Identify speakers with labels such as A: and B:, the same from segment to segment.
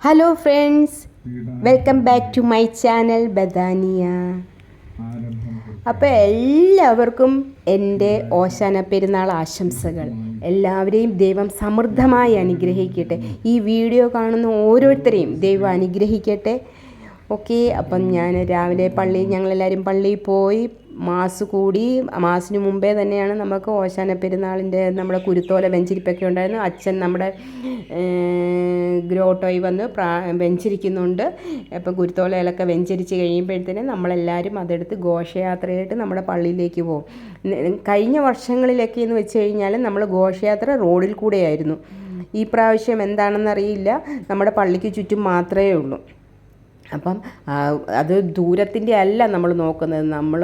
A: Hello friends, welcome back to my channel Badaniya. അപ്പോൾ എല്ലാവർക്കും എൻ്റെ ഓശാന പെരുന്നാൾ ആശംസകൾ. എല്ലാവരെയും ദൈവം സമൃദ്ധമായി അനുഗ്രഹിക്കട്ടെ. ഈ വീഡിയോ കാണുന്ന ഓരോരുത്തരെയും ദൈവം അനുഗ്രഹിക്കട്ടെ. ഓക്കെ, അപ്പം ഞാൻ രാവിലെ ഞങ്ങളെല്ലാവരും പള്ളിയിൽ പോയി മാസ് കൂടി. മാസിന് മുമ്പേ തന്നെയാണ് നമുക്ക് ഓശാന പെരുന്നാളിൻ്റെ നമ്മുടെ കുരുത്തോല വെഞ്ചരിപ്പൊക്കെ ഉണ്ടായിരുന്നു. അച്ഛൻ നമ്മുടെ ഗ്രോട്ടോയിൽ വന്ന് വെഞ്ചരിക്കുന്നുണ്ട്. അപ്പം കുരുത്തോലയിലൊക്കെ വെഞ്ചരിച്ച് കഴിയുമ്പോഴത്തേനും നമ്മളെല്ലാവരും അതെടുത്ത് ഘോഷയാത്രയായിട്ട് നമ്മുടെ പള്ളിയിലേക്ക് പോകും. കഴിഞ്ഞ വർഷങ്ങളിലൊക്കെ എന്ന് വെച്ച് കഴിഞ്ഞാൽ നമ്മൾ ഘോഷയാത്ര റോഡിൽ കൂടെയായിരുന്നു. ഈ പ്രാവശ്യം എന്താണെന്നറിയില്ല, നമ്മുടെ പള്ളിക്ക് ചുറ്റും മാത്രമേ ഉള്ളൂ. അപ്പം അത് ദൂരത്തിൻ്റെ അല്ല നമ്മൾ നോക്കുന്നത്, നമ്മൾ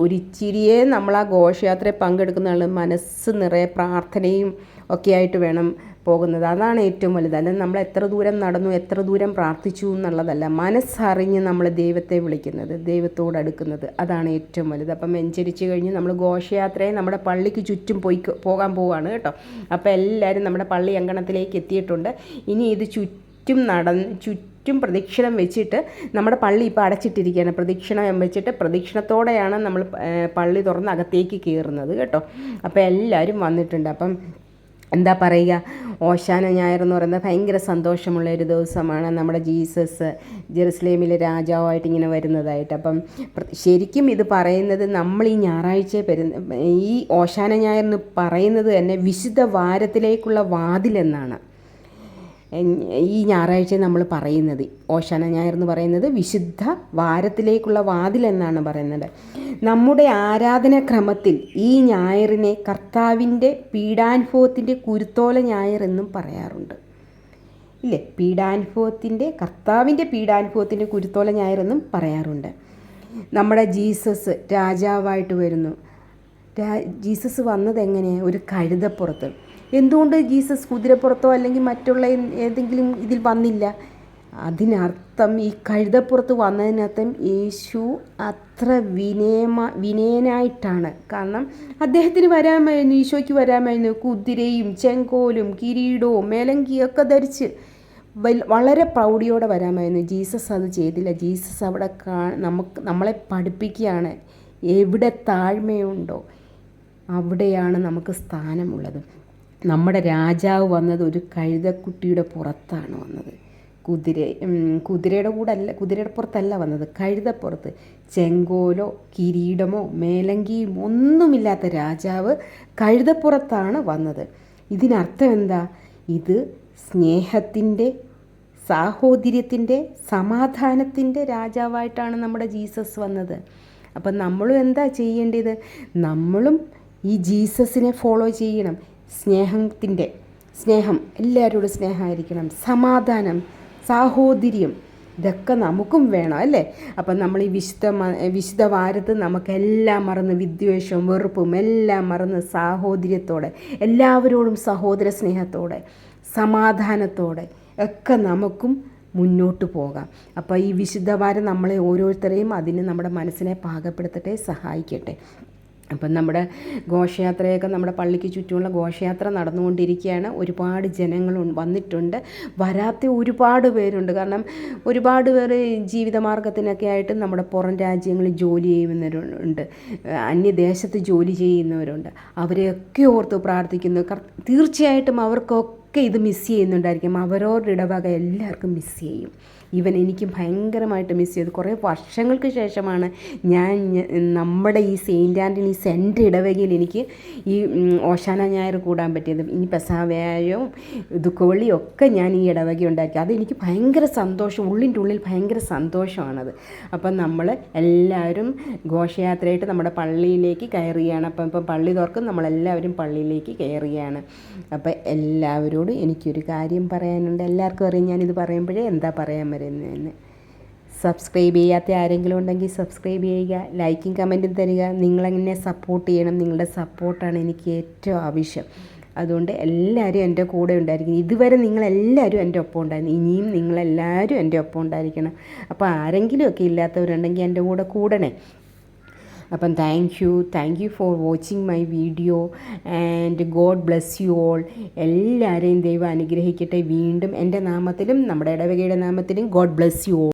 A: ഒരിച്ചിരിയെ നമ്മൾ ആ ഘോഷയാത്രയിൽ പങ്കെടുക്കുന്ന മനസ്സ് നിറയെ പ്രാർത്ഥനയും ഒക്കെ ആയിട്ട് വേണം പോകുന്നത്. അതാണ് ഏറ്റവും വലുത്. അല്ലെങ്കിൽ നമ്മൾ എത്ര ദൂരം നടന്നു, എത്ര ദൂരം പ്രാർത്ഥിച്ചു എന്നുള്ളതല്ല, മനസ്സറിഞ്ഞ് നമ്മൾ ദൈവത്തെ വിളിക്കുന്നത്, ദൈവത്തോട് അടുക്കുന്നത്, അതാണ് ഏറ്റവും വലുത്. അപ്പം വെഞ്ചരിച്ച് കഴിഞ്ഞ് നമ്മൾ ഘോഷയാത്രയെ നമ്മുടെ പള്ളിക്ക് ചുറ്റും പോകാൻ പോവുകയാണ് കേട്ടോ. അപ്പോൾ എല്ലാവരും നമ്മുടെ പള്ളി അങ്കണത്തിലേക്ക് എത്തിയിട്ടുണ്ട്. ഇനി ഇത് ചുറ്റും പ്രദക്ഷിണം വെച്ചിട്ട്, നമ്മുടെ പള്ളി ഇപ്പോൾ അടച്ചിട്ടിരിക്കുകയാണ്, പ്രദക്ഷിണം വെച്ചിട്ട് പ്രദക്ഷിണത്തോടെയാണ് നമ്മൾ പള്ളി തുറന്ന് അകത്തേക്ക് കയറുന്നത് കേട്ടോ. അപ്പോൾ എല്ലാവരും വന്നിട്ടുണ്ട്. അപ്പം എന്താ പറയുക, ഓശാന ഞായർ എന്ന് പറയുന്നത് ഭയങ്കര സന്തോഷമുള്ള ഒരു ദിവസമാണ്. നമ്മുടെ ജീസസ് ജെറുസലേമിലെ രാജാവായിട്ട് ഇങ്ങനെ വരുന്നതായിട്ട്. അപ്പം ശരിക്കും ഇത് പറയുന്നത്, നമ്മൾ ഈ ഞായറാഴ്ച ഈ ഓശാന ഞായർ എന്ന് പറയുന്നത് തന്നെ വിശുദ്ധ വാരത്തിലേക്കുള്ള വാതിലെന്നാണ്. ഈ ഞായറാഴ്ച നമ്മൾ പറയുന്നത് ഓശാന ഞായർ എന്ന് പറയുന്നത് വിശുദ്ധ വാരത്തിലേക്കുള്ള വാതിലെന്നാണ് പറയുന്നത്. നമ്മുടെ ആരാധനാക്രമത്തിൽ ഈ ഞായറിനെ കർത്താവിൻ്റെ പീഡാനുഭവത്തിൻ്റെ കുരുത്തോല ഞായർ എന്നും പറയാറുണ്ട്, ഇല്ലേ? കർത്താവിൻ്റെ പീഡാനുഭവത്തിൻ്റെ കുരുത്തോല ഞായർ എന്നും പറയാറുണ്ട്. നമ്മുടെ ജീസസ് രാജാവായിട്ട് വരുന്നു. ജീസസ് വന്നത് എങ്ങനെയാണ്? ഒരു കഴുതപ്പുറത്ത്. എന്തുകൊണ്ട് ജീസസ് കുതിരപ്പുറത്തോ അല്ലെങ്കിൽ മറ്റുള്ള ഏതെങ്കിലും ഇതിൽ വന്നില്ല? അതിനർത്ഥം, ഈ കഴുതപ്പുറത്ത് വന്നതിനർത്ഥം യേശു അത്ര വിനയനായിട്ടാണ്. കാരണം അദ്ദേഹത്തിന് വരാമായിരുന്നു, ഈശോയ്ക്ക് വരാമായിരുന്നു, കുതിരയും ചെങ്കോലും കിരീടവും മേലങ്കിയൊക്കെ ധരിച്ച് വളരെ പ്രൗഢിയോടെ വരാമായിരുന്നു. ജീസസ് അത് ചെയ്തില്ല. ജീസസ് അവിടെ നമ്മളെ പഠിപ്പിക്കുകയാണ്, എവിടെ താഴ്മയുണ്ടോ അവിടെയാണ് നമുക്ക് സ്ഥാനമുള്ളത്. നമ്മുടെ രാജാവ് വന്നത് ഒരു കഴുതക്കുട്ടിയുടെ പുറത്താണ് വന്നത്. കുതിരയുടെ പുറത്തല്ല വന്നത്, കഴുതപ്പുറത്ത്. ചെങ്കോലോ കിരീടമോ മേലങ്കിയും ഒന്നുമില്ലാത്ത രാജാവ് കഴുതപ്പുറത്താണ് വന്നത്. ഇതിനർത്ഥം എന്താ? ഇത് സ്നേഹത്തിൻ്റെ, സാഹോദര്യത്തിൻ്റെ, സമാധാനത്തിൻ്റെ രാജാവായിട്ടാണ് നമ്മുടെ ജീസസ് വന്നത്. അപ്പം നമ്മളും എന്താ ചെയ്യേണ്ടത്? നമ്മളും ഈ ജീസസിനെ ഫോളോ ചെയ്യണം. സ്നേഹം, എല്ലാവരോടും സ്നേഹമായിരിക്കണം, സമാധാനം, സാഹോദര്യം, ഇതൊക്കെ നമുക്കും വേണം, അല്ലേ? അപ്പം നമ്മൾ ഈ വിശുദ്ധ വാരത്ത് നമുക്കെല്ലാം മറന്ന്, വിദ്വേഷവും വെറുപ്പും എല്ലാം മറന്ന് സാഹോദര്യത്തോടെ, എല്ലാവരോടും സഹോദര സ്നേഹത്തോടെ, സമാധാനത്തോടെ ഒക്കെ നമുക്കും മുന്നോട്ട് പോകാം. അപ്പോൾ ഈ വിശുദ്ധ വാരം നമ്മളെ ഓരോരുത്തരെയും അതിന് നമ്മുടെ മനസ്സിനെ പാകപ്പെടുത്തട്ടെ, സഹായിക്കട്ടെ. അപ്പം നമ്മുടെ ഘോഷയാത്രയൊക്കെ, നമ്മുടെ പള്ളിക്ക് ചുറ്റുമുള്ള ഘോഷയാത്ര നടന്നുകൊണ്ടിരിക്കുകയാണ്. ഒരുപാട് ജനങ്ങൾ വന്നിട്ടുണ്ട്. വരാത്ത ഒരുപാട് പേരുണ്ട്. കാരണം ഒരുപാട് പേർ ജീവിതമാർഗത്തിനൊക്കെ ആയിട്ട് നമ്മുടെ പുറം രാജ്യങ്ങളിൽ ജോലി ചെയ്യുന്നവരുണ്ട്, അന്യദേശത്ത് ജോലി ചെയ്യുന്നവരുണ്ട്. അവരെയൊക്കെ ഓർത്ത് പ്രാർത്ഥിക്കുന്നു. തീർച്ചയായിട്ടും അവർക്കൊക്കെ ഇത് മിസ് ചെയ്യുന്നുണ്ടായിരിക്കും. അവരവരുടെ ഇടവക എല്ലാവർക്കും മിസ് ചെയ്യും. എനിക്കും ഭയങ്കരമായിട്ട് മിസ് ചെയ്തു. കുറേ വർഷങ്ങൾക്ക് ശേഷമാണ് ഞാൻ നമ്മുടെ ഈ സെയിൻറ്റ് ആൻ്റണീസ് എൻ്റെ ഇടവകയിൽ എനിക്ക് ഈ ഓശാന ഞായർ കൂടാൻ പറ്റിയത്. ഇനി പെസഹവ്യാഴവും ദുഃഖവെള്ളിയും ഒക്കെ ഞാൻ ഈ ഇടവക ഉണ്ടാക്കി. അതെനിക്ക് ഭയങ്കര സന്തോഷം, ഉള്ളിൻ്റെ ഉള്ളിൽ ഭയങ്കര സന്തോഷമാണത്. അപ്പം നമ്മൾ എല്ലാവരും ഘോഷയാത്രയായിട്ട് നമ്മുടെ പള്ളിയിലേക്ക് കയറുകയാണ്. ഇപ്പം പള്ളി തുറക്കും, നമ്മളെല്ലാവരും പള്ളിയിലേക്ക് കയറുകയാണ്. അപ്പം എല്ലാവരോടും എനിക്കൊരു കാര്യം പറയാനുണ്ട്. എല്ലാവർക്കും അറിയാം ഞാനിത് പറയുമ്പോഴേ എന്താ പറയാൻ വരുന്നതെന്ന്. സബ്സ്ക്രൈബ് ചെയ്യാത്ത ആരെങ്കിലും ഉണ്ടെങ്കിൽ സബ്സ്ക്രൈബ് ചെയ്യുക, ലൈക്കും കമൻറ്റും തരിക. നിങ്ങളെന്നെ സപ്പോർട്ട് ചെയ്യണം. നിങ്ങളുടെ സപ്പോർട്ടാണ് എനിക്ക് ഏറ്റവും ആവശ്യം. അതുകൊണ്ട് എല്ലാവരും എൻ്റെ കൂടെ ഉണ്ടായിരിക്കണം. ഇതുവരെ നിങ്ങളെല്ലാവരും എൻ്റെ ഒപ്പം ഉണ്ടായിരുന്നു, ഇനിയും നിങ്ങളെല്ലാവരും എൻ്റെ ഒപ്പം ഉണ്ടായിരിക്കണം. അപ്പോൾ ആരെങ്കിലുമൊക്കെ ഇല്ലാത്തവരുണ്ടെങ്കിൽ എൻ്റെ കൂടെ കൂടണേ. അപ്പം thank you for watching my video and God bless you all. എല്ലാവരെയും ദൈവം അനുഗ്രഹിക്കട്ടെ. വീണ്ടും എൻ്റെ നാമത്തിലും നമ്മുടെ ഇടവകയുടെ നാമത്തിലും ഗോഡ് ബ്ലെസ് യു ഓൾ.